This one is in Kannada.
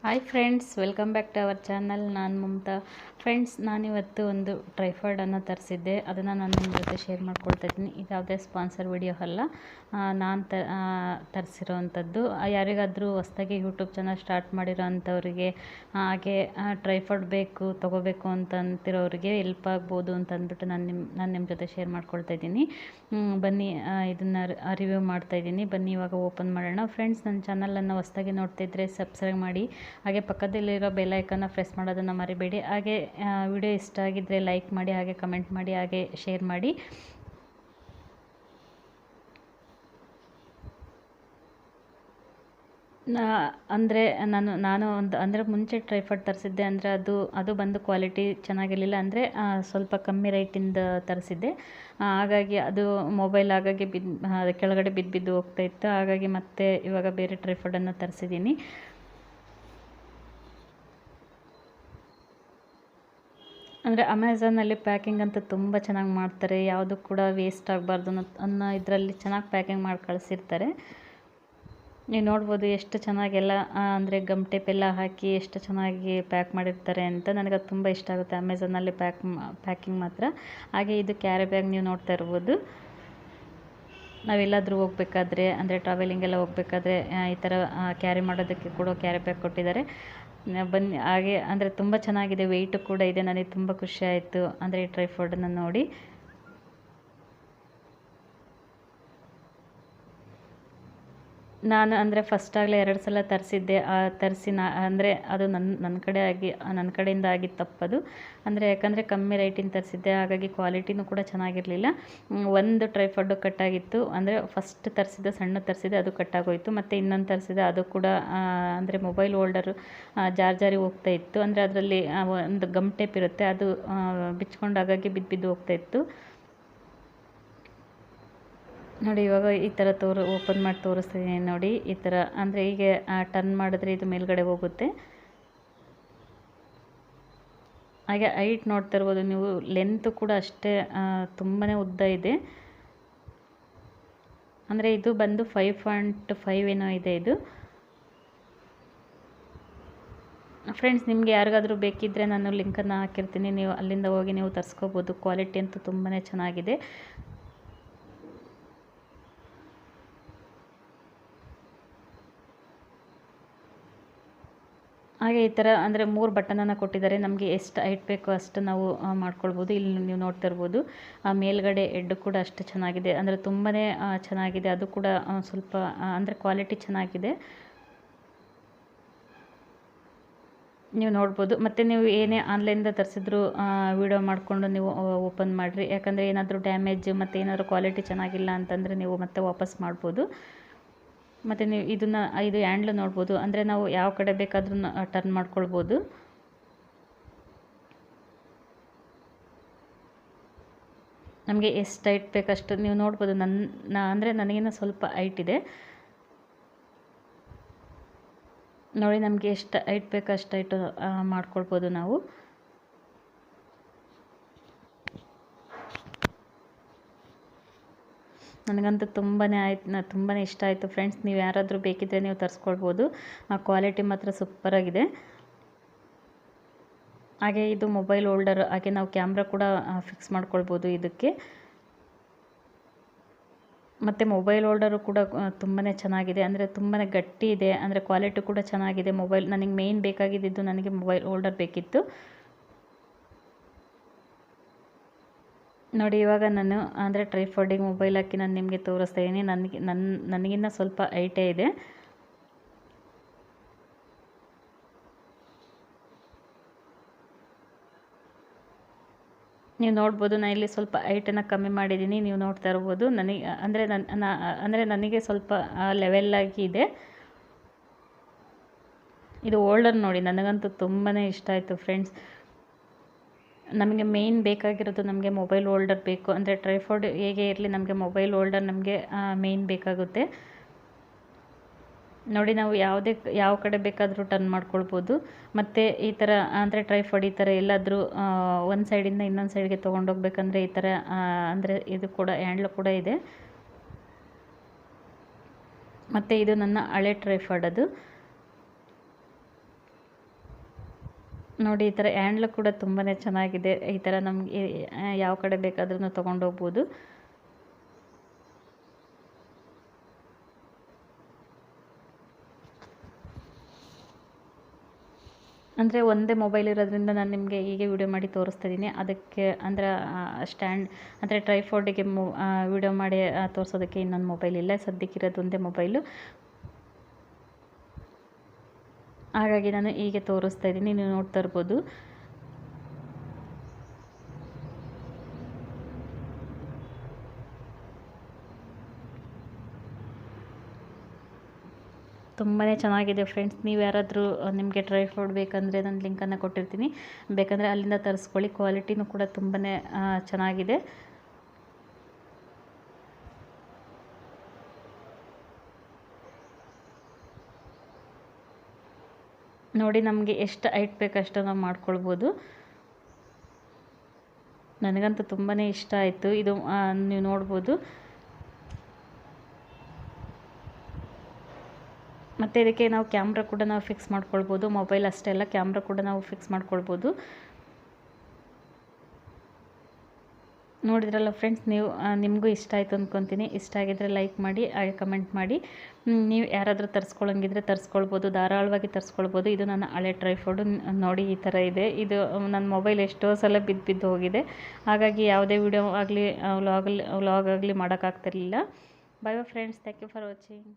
Hi friends, welcome back to our channel. ನಾನು ಮಮತಾ. ಫ್ರೆಂಡ್ಸ್, ನಾನಿವತ್ತು ಒಂದು ಟ್ರೈಪಾಡನ್ನು ತರಿಸಿದ್ದೆ. ಅದನ್ನು ನಾನು ನಿಮ್ಮ ಜೊತೆ ಶೇರ್ ಮಾಡ್ಕೊಳ್ತಾ ಇದ್ದೀನಿ. ಇದು ಯಾವುದೇ ಸ್ಪಾನ್ಸರ್ ವಿಡಿಯೋ ಅಲ್ಲ, ನಾನು ತರಿಸಿರೋವಂಥದ್ದು. ಯಾರಿಗಾದರೂ ಹೊಸ್ದಾಗಿ ಯೂಟ್ಯೂಬ್ ಚಾನಲ್ ಸ್ಟಾರ್ಟ್ ಮಾಡಿರೋ ಅಂಥವ್ರಿಗೆ, ಹಾಗೆ ಟ್ರೈಪಾಡ್ ತೊಗೋಬೇಕು ಅಂತ ಅಂತಿರೋರಿಗೆ ಹೆಲ್ಪ್ ಆಗ್ಬೋದು ಅಂತ ಅಂದ್ಬಿಟ್ಟು ನಾನು ನಿಮ್ಮ ಜೊತೆ ಶೇರ್ ಮಾಡ್ಕೊಳ್ತಾ ಇದ್ದೀನಿ. ಬನ್ನಿ, ಇದನ್ನು ರಿವ್ಯೂ ಮಾಡ್ತಾಯಿದ್ದೀನಿ. ಬನ್ನಿ ಇವಾಗ ಓಪನ್ ಮಾಡೋಣ. ಫ್ರೆಂಡ್ಸ್, ನನ್ನ ಚಾನಲನ್ನು ಹೊಸ್ದಾಗಿ ನೋಡ್ತಾ ಇದ್ದರೆ ಸಬ್ಸ್ಕ್ರೈಬ್ ಮಾಡಿ, ಹಾಗೆ ಪಕ್ಕದಲ್ಲಿರೋ ಬೆಲ್ ಐಕನ್ನ ಪ್ರೆಸ್ ಮಾಡೋದನ್ನು ಮರಿಬೇಡಿ. ಹಾಗೆ ವಿಡಿಯೋ ಇಷ್ಟ ಆಗಿದ್ದರೆ ಲೈಕ್ ಮಾಡಿ, ಹಾಗೆ ಕಮೆಂಟ್ ಮಾಡಿ, ಹಾಗೆ ಶೇರ್ ಮಾಡಿ. ಅಂದರೆ ನಾನು ಅಂದರೆ ಮುಂಚೆ ಟ್ರೈಪಾಡ್ ತರಿಸಿದ್ದೆ. ಅಂದರೆ ಅದು ಬಂದು ಕ್ವಾಲಿಟಿ ಚೆನ್ನಾಗಿರಲಿಲ್ಲ. ಅಂದರೆ ಸ್ವಲ್ಪ ಕಮ್ಮಿ ರೇಟಿಂದ ತರಿಸಿದ್ದೆ. ಹಾಗಾಗಿ ಅದು ಮೊಬೈಲ್ ಹಾಗಾಗಿ ಕೆಳಗಡೆ ಬಿದ್ದು ಹೋಗ್ತಾಯಿತ್ತು. ಹಾಗಾಗಿ ಮತ್ತೆ ಇವಾಗ ಬೇರೆ ಟ್ರೈಪಾಡನ್ನು ತರಿಸಿದ್ದೀನಿ. ಅಂದರೆ ಅಮೆಝಾನಲ್ಲಿ ಪ್ಯಾಕಿಂಗ್ ಅಂತ ತುಂಬ ಚೆನ್ನಾಗಿ ಮಾಡ್ತಾರೆ. ಯಾವುದು ಕೂಡ ವೇಸ್ಟ್ ಆಗಬಾರ್ದು ಅನ್ನೋ ಇದರಲ್ಲಿ ಚೆನ್ನಾಗಿ ಪ್ಯಾಕಿಂಗ್ ಮಾಡಿ ಕಳಿಸಿರ್ತಾರೆ. ನೀವು ನೋಡ್ಬೋದು ಎಷ್ಟು ಚೆನ್ನಾಗೆಲ್ಲ ಅಂದರೆ ಗಮ್ ಟೇಪ್ ಎಲ್ಲ ಹಾಕಿ ಎಷ್ಟು ಚೆನ್ನಾಗಿ ಪ್ಯಾಕ್ ಮಾಡಿರ್ತಾರೆ ಅಂತ. ನನಗೆ ಅದು ತುಂಬ ಇಷ್ಟ ಆಗುತ್ತೆ ಅಮೆಝಾನಲ್ಲಿ ಪ್ಯಾಕಿಂಗ್ ಮಾತ್ರ. ಹಾಗೆ ಇದು ಕ್ಯಾರಿ ಬ್ಯಾಗ್ ನೀವು ನೋಡ್ತಾ ಇರ್ಬೋದು. ನಾವೆಲ್ಲಾದರೂ ಹೋಗ್ಬೇಕಾದ್ರೆ, ಅಂದರೆ ಟ್ರಾವೆಲಿಂಗೆಲ್ಲ ಹೋಗ್ಬೇಕಾದ್ರೆ ಈ ಥರ ಕ್ಯಾರಿ ಮಾಡೋದಕ್ಕೆ ಕೂಡ ಕ್ಯಾರಿ ಬ್ಯಾಗ್ ಕೊಟ್ಟಿದ್ದಾರೆ. ಬನ್ನಿ, ಹಾಗೆ ಅಂದರೆ ತುಂಬ ಚೆನ್ನಾಗಿದೆ, ವೆಯ್ಟು ಕೂಡ ಇದೆ. ನನಗೆ ತುಂಬ ಖುಷಿ ಆಯಿತು ಅಂದರೆ ಈ ಟ್ರೈಪಾಡನ್ನು ನೋಡಿ. ನಾನು ಅಂದರೆ ಫಸ್ಟಾಗಲೇ 2 ಸಲ ತರಿಸಿದ್ದೆ. ಅಂದರೆ ಅದು ನನ್ನ ಕಡೆಯಿಂದ ಆಗಿದ್ದು ತಪ್ಪದು. ಅಂದರೆ ಯಾಕಂದರೆ ಕಮ್ಮಿ ರೇಟಿಂದ ತರಿಸಿದ್ದೆ, ಹಾಗಾಗಿ ಕ್ವಾಲಿಟಿನೂ ಕೂಡ ಚೆನ್ನಾಗಿರಲಿಲ್ಲ. ಒಂದು ಟ್ರೈಪಾಡು ಕಟ್ಟಾಗಿತ್ತು. ಅಂದರೆ ಫಸ್ಟ್ ಸಣ್ಣ ತರಿಸಿದ್ದೆ, ಅದು ಕಟ್ಟಾಗೋಯಿತು. ಮತ್ತು ಇನ್ನೊಂದು ತರಿಸಿದೆ, ಅದು ಕೂಡ ಅಂದರೆ ಮೊಬೈಲ್ ಹೋಲ್ಡರು ಜಾರಿ ಹೋಗ್ತಾ ಇತ್ತು. ಅಂದರೆ ಅದರಲ್ಲಿ ಒಂದು ಗಮ್ ಟೇಪ್ ಇರುತ್ತೆ, ಅದು ಬಿಚ್ಕೊಂಡು ಹಾಗಾಗಿ ಬಿದ್ದು ಹೋಗ್ತಾಯಿತ್ತು. ನೋಡಿ, ಇವಾಗ ಈ ಥರ ಓಪನ್ ಮಾಡಿ ತೋರಿಸ್ತೀನಿ ನೋಡಿ. ಈ ಥರ ಅಂದರೆ ಹೀಗೆ ಟರ್ನ್ ಮಾಡಿದ್ರೆ ಇದು ಮೇಲ್ಗಡೆ ಹೋಗುತ್ತೆ. ಹಾಗೆ ಹೈಟ್ ನೋಡ್ತಾ ಇರ್ಬೋದು ನೀವು, ಲೆಂತ್ ಕೂಡ ಅಷ್ಟೇ ತುಂಬಾ ಉದ್ದ ಇದೆ. ಅಂದರೆ ಇದು ಬಂದು 5.5 ಏನೋ ಇದೆ ಇದು. ಫ್ರೆಂಡ್ಸ್, ನಿಮಗೆ ಯಾರಿಗಾದರೂ ಬೇಕಿದ್ದರೆ ನಾನು ಲಿಂಕನ್ನು ಹಾಕಿರ್ತೀನಿ, ನೀವು ಅಲ್ಲಿಂದ ಹೋಗಿ ನೀವು ತರಿಸ್ಕೋಬೋದು. ಕ್ವಾಲಿಟಿ ಅಂತೂ ತುಂಬಾ ಚೆನ್ನಾಗಿದೆ. ಹಾಗೆ ಈ ಥರ ಅಂದರೆ 3 ಬಟನನ್ನು ಕೊಟ್ಟಿದ್ದಾರೆ. ನಮಗೆ ಎಷ್ಟು ಹೈಟ್ ಬೇಕೋ ಅಷ್ಟು ನಾವು ಮಾಡ್ಕೊಳ್ಬೋದು. ಇಲ್ಲಿ ನೀವು ನೋಡ್ತಾ ಇರ್ಬೋದು, ಮೇಲ್ಗಡೆ ಹೆಡ್ ಕೂಡ ಅಷ್ಟು ಚೆನ್ನಾಗಿದೆ. ಅಂದರೆ ತುಂಬಾ ಚೆನ್ನಾಗಿದೆ. ಅದು ಕೂಡ ಸ್ವಲ್ಪ ಅಂದರೆ ಕ್ವಾಲಿಟಿ ಚೆನ್ನಾಗಿದೆ, ನೀವು ನೋಡ್ಬೋದು. ಮತ್ತು ನೀವು ಏನೇ ಆನ್ಲೈನಿಂದ ತರಿಸಿದ್ರು ವಿಡಿಯೋ ಮಾಡಿಕೊಂಡು ನೀವು ಓಪನ್ ಮಾಡಿರಿ. ಯಾಕಂದರೆ ಏನಾದರೂ ಡ್ಯಾಮೇಜ್ ಮತ್ತು ಏನಾದರೂ ಕ್ವಾಲಿಟಿ ಚೆನ್ನಾಗಿಲ್ಲ ಅಂತಂದರೆ ನೀವು ಮತ್ತೆ ವಾಪಸ್ ಮಾಡ್ಬೋದು. ಮತ್ತು ನೀವು ಇದು ಹ್ಯಾಂಡ್ಲ್ ನೋಡ್ಬೋದು. ಅಂದರೆ ನಾವು ಯಾವ ಕಡೆ ಬೇಕಾದ್ರೂ ಟರ್ನ್ ಮಾಡ್ಕೊಳ್ಬೋದು. ನಮಗೆ ಎಷ್ಟು ಹೈಟ್ ಬೇಕಷ್ಟು ನೀವು ನೋಡ್ಬೋದು. ಅಂದರೆ ನನಗಿನ್ನ ಸ್ವಲ್ಪ ಹೈಟ್ ಇದೆ ನೋಡಿ. ನಮಗೆ ಎಷ್ಟು ಹೈಟ್ ಬೇಕೋ ಅಷ್ಟು ಹೈಟು ಮಾಡ್ಕೊಳ್ಬೋದು ನಾವು. ನನಗಂತೂ ತುಂಬಾ ಇಷ್ಟ ಆಯಿತು ಫ್ರೆಂಡ್ಸ್. ನೀವು ಯಾರಾದರೂ ಬೇಕಿದ್ದರೆ ನೀವು ತರಿಸ್ಕೊಳ್ಬೋದು. ಕ್ವಾಲಿಟಿ ಮಾತ್ರ ಸೂಪರಾಗಿದೆ. ಹಾಗೆ ಇದು ಮೊಬೈಲ್ ಹೋಲ್ಡರ್, ಹಾಗೆ ನಾವು ಕ್ಯಾಮ್ರಾ ಕೂಡ ಫಿಕ್ಸ್ ಮಾಡ್ಕೊಳ್ಬೋದು ಇದಕ್ಕೆ. ಮತ್ತು ಮೊಬೈಲ್ ಹೋಲ್ಡರು ಕೂಡ ತುಂಬಾ ಚೆನ್ನಾಗಿದೆ. ಅಂದರೆ ತುಂಬಾ ಗಟ್ಟಿ ಇದೆ. ಅಂದರೆ ಕ್ವಾಲಿಟಿ ಕೂಡ ಚೆನ್ನಾಗಿದೆ. ನನಗೆ ಮೇಯ್ನ್ ಬೇಕಾಗಿದ್ದು ನನಗೆ ಮೊಬೈಲ್ ಹೋಲ್ಡರ್ ಬೇಕಿತ್ತು ನೋಡಿ. ಇವಾಗ ನಾನು ಅಂದರೆ ಟ್ರೈಪಾಡಿಗೆ ಮೊಬೈಲ್ ಹಾಕಿ ನಾನು ನಿಮಗೆ ತೋರಿಸ್ತಾ ಇದ್ದೀನಿ. ನನಗಿನ್ನ ಸ್ವಲ್ಪ ಹೈಟೇ ಇದೆ. ನೀವು ನೋಡ್ಬೋದು, ನಾನು ಇಲ್ಲಿ ಸ್ವಲ್ಪ ಹೈಟನ್ನು ಕಮ್ಮಿ ಮಾಡಿದ್ದೀನಿ, ನೀವು ನೋಡ್ತಾ ಇರ್ಬೋದು. ಅಂದರೆ ನನಗೆ ಸ್ವಲ್ಪ ಲೆವೆಲ್ಲಾಗಿ ಇದೆ. ಇದು ಹೋಲ್ಡರ್ ನೋಡಿ, ನನಗಂತೂ ತುಂಬಾ ಇಷ್ಟ ಆಯಿತು ಫ್ರೆಂಡ್ಸ್. ನಮಗೆ ಮೇಯ್ನ್ ಬೇಕಾಗಿರೋದು ನಮಗೆ ಮೊಬೈಲ್ ಹೋಲ್ಡರ್ ಬೇಕು. ಅಂದರೆ ಟ್ರೈಪಾಡ್ ಹೇಗೆ ಇರಲಿ, ನಮಗೆ ಮೊಬೈಲ್ ಹೋಲ್ಡರ್ ನಮಗೆ ಮೇಯ್ನ್ ಬೇಕಾಗುತ್ತೆ ನೋಡಿ. ನಾವು ಯಾವ ಕಡೆ ಬೇಕಾದರೂ ಟರ್ನ್ ಮಾಡ್ಕೊಳ್ಬೋದು. ಮತ್ತು ಈ ಥರ ಅಂದರೆ ಟ್ರೈಪಾಡ್ ಈ ಥರ ಎಲ್ಲಾದರೂ ಒಂದು ಸೈಡಿಂದ ಇನ್ನೊಂದು ಸೈಡ್ಗೆ ತೊಗೊಂಡೋಗ್ಬೇಕಂದ್ರೆ ಈ ಥರ ಅಂದರೆ ಇದು ಕೂಡ ಹ್ಯಾಂಡ್ಲ್ ಕೂಡ ಇದೆ. ಮತ್ತು ಇದು ನನ್ನ ಹಳೆ ಟ್ರೈಪಾಡ್ ಅದು. ನೋಡಿ ಈ ಥರ ಹ್ಯಾಂಡ್ಲ್ ಕೂಡ ತುಂಬಾ ಚೆನ್ನಾಗಿದೆ. ಈ ಥರ ನಮಗೆ ಯಾವ ಕಡೆ ಬೇಕಾದ್ರೂ ತೊಗೊಂಡೋಗ್ಬೋದು. ಅಂದರೆ ಒಂದೇ ಮೊಬೈಲ್ ಇರೋದ್ರಿಂದ ನಾನು ನಿಮಗೆ ಹೀಗೆ ವಿಡಿಯೋ ಮಾಡಿ ತೋರಿಸ್ತಾ ಇದ್ದೀನಿ. ಅದಕ್ಕೆ ಅಂದರೆ ಸ್ಟ್ಯಾಂಡ್ ಅಂದರೆ ಟ್ರೈಫೋರ್ಡಿಗೆ ವಿಡಿಯೋ ಮಾಡಿ ತೋರಿಸೋದಕ್ಕೆ ಇನ್ನೊಂದು ಮೊಬೈಲ್ ಇಲ್ಲ, ಸದ್ಯಕ್ಕಿರೋದು ಒಂದೇ ಮೊಬೈಲು. ಹಾಗಾಗಿ ನಾನು ಹೀಗೆ ತೋರಿಸ್ತಾ ಇದ್ದೀನಿ, ನೀವು ನೋಡ್ತಾ ಇರ್ಬೋದು. ತುಂಬಾ ಚೆನ್ನಾಗಿದೆ ಫ್ರೆಂಡ್ಸ್. ನೀವು ಯಾರಾದರೂ ನಿಮಗೆ ಟ್ರೈಫೋಡ್ ಬೇಕಂದರೆ ನಾನು ಲಿಂಕನ್ನು ಕೊಟ್ಟಿರ್ತೀನಿ, ಬೇಕಂದರೆ ಅಲ್ಲಿಂದ ತರಿಸ್ಕೊಳ್ಳಿ. ಕ್ವಾಲಿಟಿನೂ ಕೂಡ ತುಂಬಾ ಚೆನ್ನಾಗಿದೆ. ನೋಡಿ ನಮಗೆ ಎಷ್ಟು ಹೈಟ್ ಬೇಕಷ್ಟು ನಾವು ಮಾಡ್ಕೊಳ್ಬೋದು. ನನಗಂತೂ ತುಂಬಾ ಇಷ್ಟ ಆಯಿತು ಇದು. ನೀವು ನೋಡ್ಬೋದು. ಮತ್ತು ಇದಕ್ಕೆ ನಾವು ಕ್ಯಾಮ್ರಾ ಕೂಡ ನಾವು ಫಿಕ್ಸ್ ಮಾಡ್ಕೊಳ್ಬೋದು. ಮೊಬೈಲ್ ಅಷ್ಟೇ ಅಲ್ಲ, ಕ್ಯಾಮ್ರಾ ಕೂಡ ನಾವು ಫಿಕ್ಸ್ ಮಾಡ್ಕೊಳ್ಬೋದು. ನೋಡಿದ್ರಲ್ಲ ಫ್ರೆಂಡ್ಸ್, ನಿಮಗೂ ಇಷ್ಟ ಆಯಿತು ಅಂದ್ಕೊತೀನಿ. ಇಷ್ಟ ಆಗಿದ್ದರೆ ಲೈಕ್ ಮಾಡಿ, ಹಾಗೆ ಕಮೆಂಟ್ ಮಾಡಿ. ನೀವು ಯಾರಾದರೂ ತರಿಸ್ಕೊಳ್ಳೋಂಗಿದ್ರೆ ತರಿಸ್ಕೊಳ್ಬೋದು, ಧಾರಾಳವಾಗಿ ತರಿಸ್ಕೊಳ್ಬೋದು. ಇದು ನನ್ನ ಹಳೆ ಟ್ರೈಫೋಡು ನೋಡಿ ಈ ಥರ ಇದೆ. ಇದು ನನ್ನ ಮೊಬೈಲ್ ಎಷ್ಟೋ ಸಲ ಬಿದ್ದು ಹೋಗಿದೆ. ಹಾಗಾಗಿ ಯಾವುದೇ ವಿಡಿಯೋ ಆಗಲಿ ವ್ಲಾಗ್ ಆಗಲಿ ಮಾಡೋಕ್ಕಾಗ್ತಿರ್ಲಿಲ್ಲ. Bye bye friends, thank you for watching.